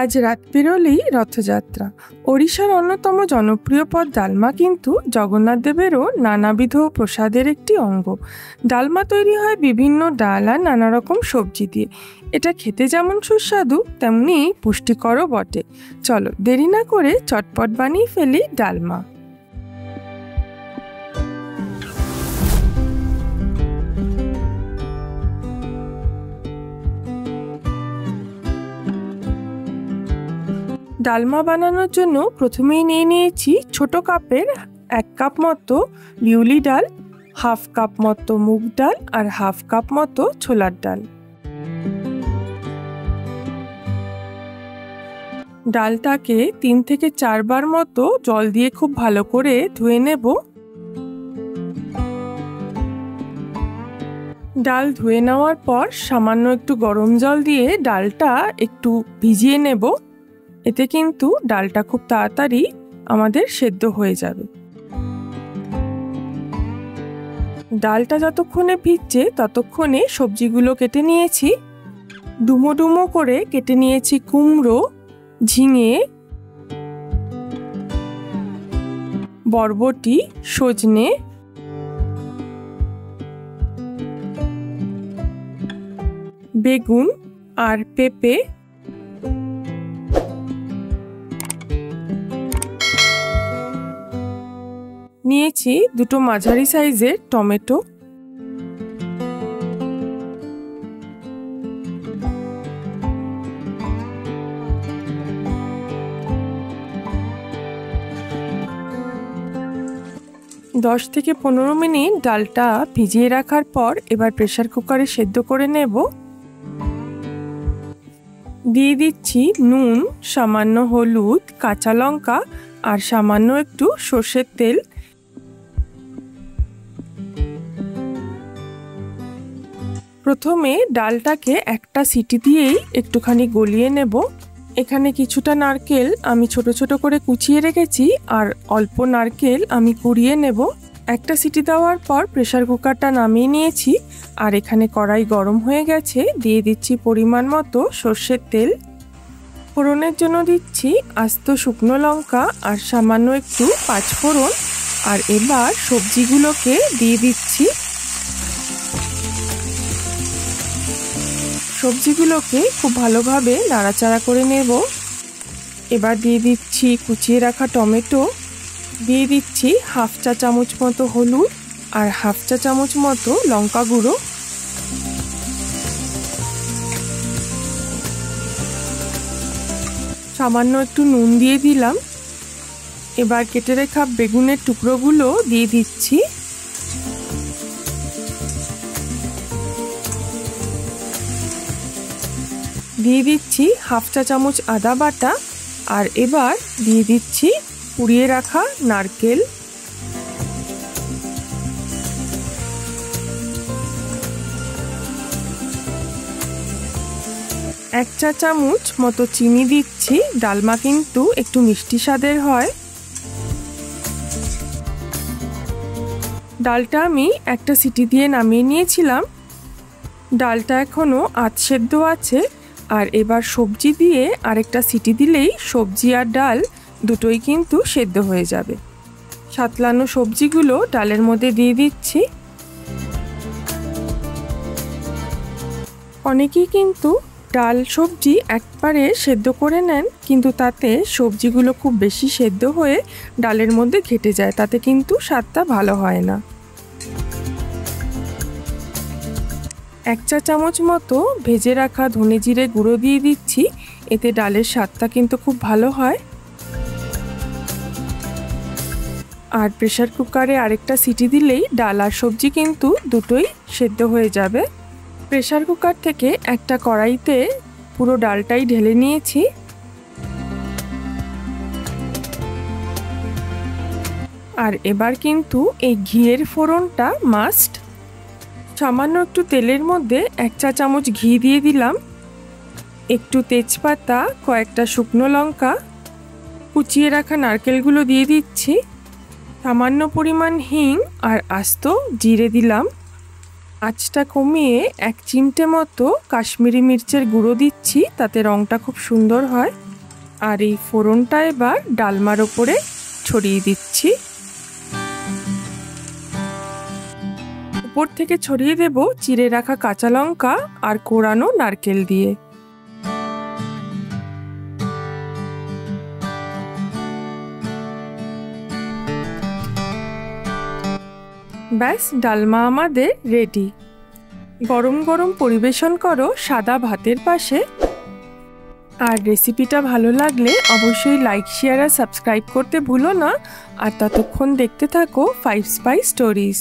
আজ রাত পেরোলেই রথযাত্রা। ওড়িশার অন্যতম জনপ্রিয় পদ ডালমা কিন্তু জগন্নাথ দেবেরও নানাবিধ প্রসাদের একটি অঙ্গ। ডালমা তৈরি হয় বিভিন্ন ডাল আর নানা রকম সবজি দিয়ে। এটা খেতে যেমন সুস্বাদু তেমনি পুষ্টিকরও বটে। চলো দেরি না করে চটপট বানিয়ে ফেলি ডালমা। ডালমা বানানোর জন্য প্রথমেই নিয়ে নিয়েছি ছোট কাপের 1 কাপ মতো বিউলি ডাল, 1/2 কাপ মতো মুগ ডাল আর 1/2 কাপ মতো ছোলার ডাল। ডালটাকে 3 থেকে 4 বার মতো জল দিয়ে খুব ভালো করে ধুয়ে নেব। ডাল ধুয়ে নেওয়ার পর সামান্য একটু গরম জল দিয়ে ডালটা একটু ভিজিয়ে নেব। এতে কিন্তু ডালটা খুব তাড়াতাড়ি আমাদের সেদ্ধ হয়ে যাবে। ডালটা যতক্ষণে ভিজছে ততক্ষণে সবজিগুলো কেটে নিয়েছি। ডুমো ডুমো করে কেটে নিয়েছি কুমড়ো, ঝিঙে, বরবটি, সজনে, বেগুন আর পেঁপে। নিয়েছি 2 মাঝারি সাইজের টমেটো। 10 থেকে 15 মিনিট ডালটা ভিজিয়ে রাখার পর এবার প্রেসার কুকারে সেদ্ধ করে নেব। দিয়ে দিচ্ছি নুন, সামান্য হলুদ, কাঁচা লঙ্কা আর সামান্য একটু সর্ষের তেল। প্রথমে ডালটাকে একটা সিটি দিয়েই একটুখানি গলিয়ে নেব। এখানে কিছুটা নারকেল আমি ছোট ছোট করে কুচিয়ে রেখেছি আর অল্প নারকেল আমি কুড়িয়ে নেব। একটা সিটি দেওয়ার পর প্রেসার কুকারটা নামিয়ে নিয়েছি আর এখানে কড়াই গরম হয়ে গেছে। দিয়ে দিচ্ছি পরিমাণ মতো সর্ষের তেল। ফোড়নের জন্য দিচ্ছি আস্ত শুকনো লঙ্কা আর সামান্য একটু পাঁচফোড়ন। আর এবার সবজিগুলোকে দিয়ে দিচ্ছি। সবজিগুলোকে খুব ভালোভাবে নাড়াচাড়া করে নেব। এবার দিয়ে দিচ্ছি কুচিয়ে রাখা টমেটো, দিয়ে দিচ্ছি 1/2 চা চামচ মতো হলুদ আর 1/2 চা চামচ মতো লঙ্কা গুঁড়ো। সামান্য একটু নুন দিয়ে দিলাম। এবার কেটে রাখা বেগুনের টুকরোগুলো দিয়ে দিচ্ছি। দিয়ে দিচ্ছি 1/2 চা চামচ আদা বাটা আর এবার দিয়ে দিচ্ছি পুড়িয়ে রাখা নারকেল। এক চা চামচ মতো চিনি দিচ্ছি। ডালমা কিন্তু একটু মিষ্টি স্বাদের হয়। ডালটা আমি একটা সিটি দিয়ে নামিয়ে নিয়েছিলাম। ডালটা এখনো আধ সেদ্ধ আছে আর এবার সবজি দিয়ে আরেকটা সিটি দিলেই সবজি আর ডাল দুটোই কিন্তু সেদ্ধ হয়ে যাবে। সাতলানো সবজিগুলো ডালের মধ্যে দিয়ে দিচ্ছি। অনেকেই কিন্তু ডাল সবজি একবারে সেদ্ধ করে নেন, কিন্তু তাতে সবজিগুলো খুব বেশি সেদ্ধ হয়ে ডালের মধ্যে ঘেটে যায়, তাতে কিন্তু স্বাদটা ভালো হয় না। 1 চা চামচ মতো ভেজে রাখা ধনে জিরে গুঁড়ো দিয়ে দিচ্ছি। এতে ডালের স্বাদটা কিন্তু খুব ভালো হয়। আর প্রেসার কুকারে আরেকটা সিটি দিলেই ডাল আর সবজি কিন্তু দুটোই সেদ্ধ হয়ে যাবে। প্রেসার কুকার থেকে একটা কড়াইতে পুরো ডালটাই ঢেলে নিয়েছি। আর এবার কিন্তু এই ঘিয়ের ফোড়নটা মাস্ট। সামান্য একটু তেলের মধ্যে 1 চা চামচ ঘি দিয়ে দিলাম। একটু তেজপাতা, কয়েকটা শুকনো লঙ্কা, কুচিয়ে রাখা নারকেলগুলো দিয়ে দিচ্ছি। সামান্য পরিমাণ হিং আর আস্ত জিরে দিলাম। আঁচটা কমিয়ে 1 চিমটে মতো কাশ্মীরি মির্চের গুঁড়ো দিচ্ছি, তাতে রঙটা খুব সুন্দর হয়। আর এই ফোড়নটা এবার ডালমার ওপরে ছড়িয়ে দিচ্ছি। উপর থেকে ছড়িয়ে দেব চিড়ে রাখা কাঁচা লঙ্কা আর কোড়ানো নারকেল দিয়ে। ব্যাস, ডালমা আমাদের রেডি। গরম গরম পরিবেশন করো সাদা ভাতের পাশে। আর রেসিপিটা ভালো লাগলে অবশ্যই লাইক, শেয়ার আর সাবস্ক্রাইব করতে ভুলো না। আর ততক্ষণ দেখতে থাকো 5 স্পাইস স্টোরিজ।